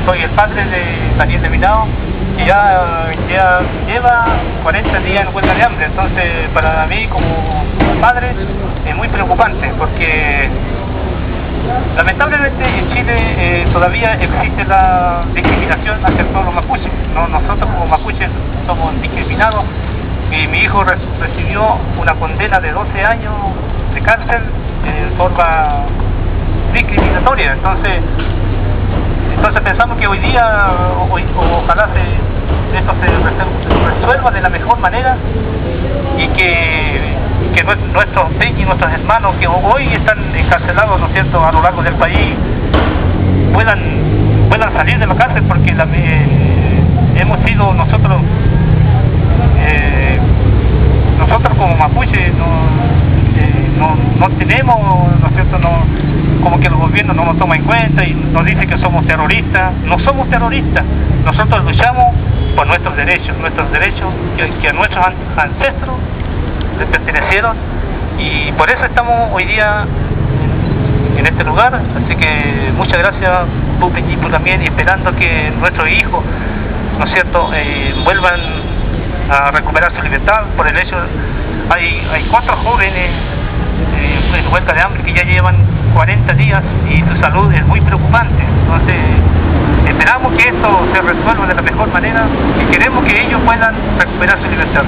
soy el padre de Daniel de Minao, que ya lleva 40 días en huelga de hambre. Entonces, para mí como padre es muy preocupante, porque lamentablemente en Chile todavía existe la discriminación hacia el pueblo mapuche. Nosotros como mapuches somos discriminados, y mi hijo recibió una condena de 12 años de cárcel en forma discriminatoria. Entonces pensamos que hoy día, ojalá esto se resuelva de la mejor manera, y que nuestros y nuestros hermanos que hoy están encarcelados, ¿no es cierto?, a lo largo del país, puedan salir de la cárcel, porque hemos sido nosotros como mapuche no tenemos, ¿no es cierto?, como que el gobierno no nos toma en cuenta y nos dice que somos terroristas. No somos terroristas, nosotros luchamos por nuestros derechos que a nuestros ancestros les pertenecieron, y por eso estamos hoy día en este lugar. Así que muchas gracias, Pupi y tú también, y esperando que nuestros hijos, ¿no es cierto?, vuelvan a recuperar su libertad. Por el hecho, hay 4 jóvenes en huelga de hambre que ya llevan 40 días y su salud es muy preocupante. Entonces esperamos que esto se resuelva de la mejor manera y queremos que ellos puedan recuperar su libertad.